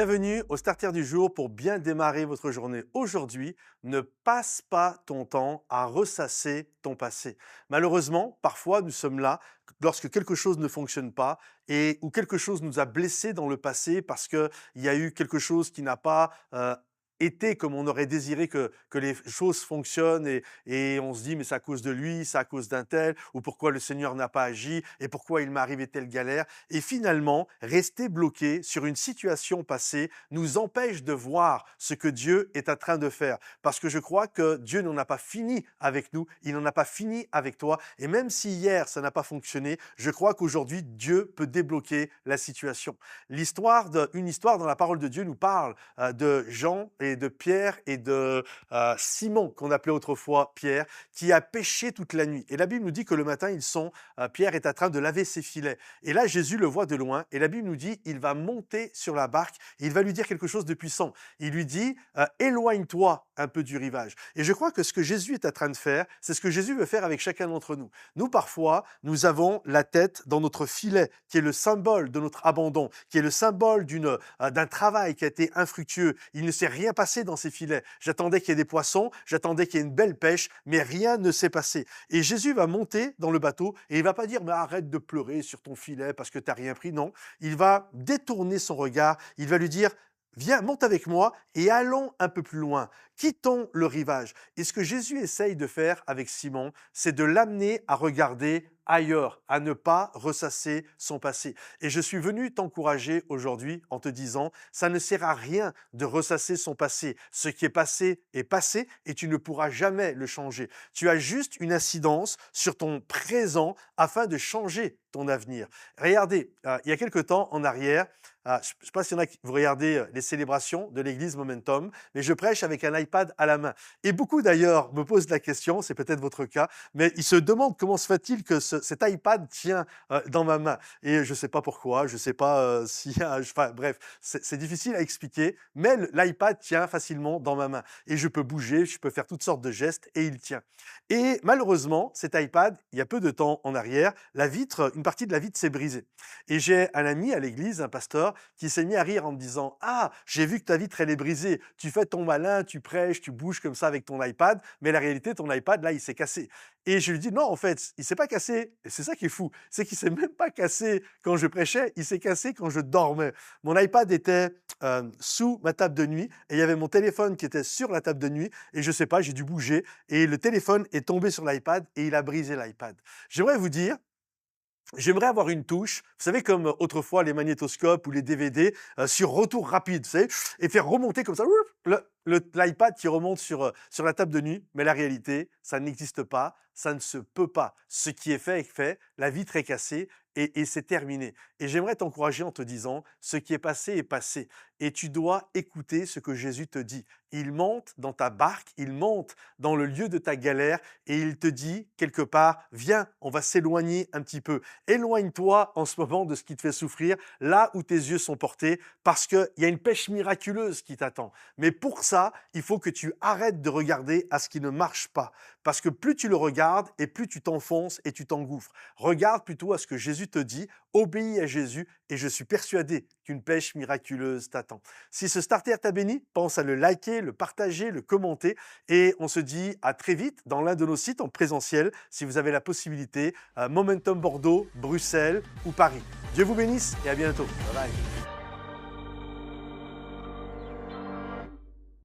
Bienvenue au Starter du jour pour bien démarrer votre journée. Aujourd'hui, ne passe pas ton temps à ressasser ton passé. Malheureusement, parfois nous sommes là lorsque quelque chose ne fonctionne pas et ou quelque chose nous a blessés dans le passé parce qu'il y a eu quelque chose qui n'a pas été comme on aurait désiré que les choses fonctionnent et on se dit mais c'est à cause de lui, c'est à cause d'un tel, ou pourquoi le Seigneur n'a pas agi et pourquoi il m'est arrivé telle galère. Et finalement, rester bloqué sur une situation passée nous empêche de voir ce que Dieu est en train de faire. Parce que je crois que Dieu n'en a pas fini avec nous, il n'en a pas fini avec toi. Et même si hier ça n'a pas fonctionné, je crois qu'aujourd'hui Dieu peut débloquer la situation. Une histoire dans la parole de Dieu nous parle de Jean et de Pierre et de Simon, qu'on appelait autrefois Pierre, qui a pêché toute la nuit. Et la Bible nous dit que le matin, Pierre est en train de laver ses filets. Et là, Jésus le voit de loin. Et la Bible nous dit, il va monter sur la barque et il va lui dire quelque chose de puissant. Il lui dit, éloigne-toi un peu du rivage. Et je crois que ce que Jésus est en train de faire, c'est ce que Jésus veut faire avec chacun d'entre nous. Nous, parfois, nous avons la tête dans notre filet, qui est le symbole de notre abandon, qui est le symbole d'un travail qui a été infructueux. Il ne s'est rien passé dans ces filets. J'attendais qu'il y ait des poissons, j'attendais qu'il y ait une belle pêche, mais rien ne s'est passé. Et Jésus va monter dans le bateau et il va pas dire, mais arrête de pleurer sur ton filet parce que tu n'as rien pris. Non, il va détourner son regard, il va lui dire, viens, monte avec moi et allons un peu plus loin. Quittons le rivage. Et ce que Jésus essaye de faire avec Simon, c'est de l'amener à regarder ailleurs, à ne pas ressasser son passé. Et je suis venu t'encourager aujourd'hui en te disant, ça ne sert à rien de ressasser son passé. Ce qui est passé et tu ne pourras jamais le changer. Tu as juste une incidence sur ton présent afin de changer ton avenir. Regardez, il y a quelque temps en arrière, je ne sais pas s'il y en a qui vous regardez les célébrations de l'église Momentum, mais je prêche avec un iPad à la main. Et beaucoup d'ailleurs me posent la question, c'est peut-être votre cas, mais ils se demandent comment se fait-il que cet iPad tient dans ma main. Et je ne sais pas pourquoi, je ne sais pas s'il y a... Enfin bref, c'est difficile à expliquer, mais l'iPad tient facilement dans ma main. Et je peux bouger, je peux faire toutes sortes de gestes et il tient. Et malheureusement, cet iPad, il y a peu de temps en arrière, une partie de la vitre s'est brisée. Et j'ai un ami à l'église, un pasteur, qui s'est mis à rire en me disant « Ah, j'ai vu que ta vitre, elle est brisée. Tu fais ton malin, tu prêches, tu bouges comme ça avec ton iPad, mais la réalité, ton iPad, là, il s'est cassé. » Et je lui dis « Non, en fait, il s'est pas cassé. » Et c'est ça qui est fou. C'est qu'il s'est même pas cassé quand je prêchais, il s'est cassé quand je dormais. Mon iPad était sous ma table de nuit et il y avait mon téléphone qui était sur la table de nuit et je sais pas, j'ai dû bouger et le téléphone est tombé sur l'iPad et il a brisé l'iPad. J'aimerais vous dire, j'aimerais avoir une touche, vous savez, comme autrefois les magnétoscopes ou les DVD, sur retour rapide, vous savez, et faire remonter comme ça l'iPad qui remonte sur la table de nuit. Mais la réalité, ça n'existe pas, ça ne se peut pas. Ce qui est fait, la vitre est cassée et c'est terminé. Et j'aimerais t'encourager en te disant, ce qui est passé et tu dois écouter ce que Jésus te dit. Il monte dans ta barque, il monte dans le lieu de ta galère et il te dit quelque part, viens, on va s'éloigner un petit peu. Éloigne-toi en ce moment de ce qui te fait souffrir, là où tes yeux sont portés, parce qu'il y a une pêche miraculeuse qui t'attend. Mais pour ça, il faut que tu arrêtes de regarder à ce qui ne marche pas. Parce que plus tu le regardes et plus tu t'enfonces et tu t'engouffres. Regarde plutôt à ce que Jésus te dit, obéis à Jésus et je suis persuadé qu'une pêche miraculeuse t'attend. Si ce starter t'a béni, pense à le liker, le partager, le commenter et on se dit à très vite dans l'un de nos sites en présentiel si vous avez la possibilité, Momentum Bordeaux, Bruxelles ou Paris. Dieu vous bénisse et à bientôt. Bye bye.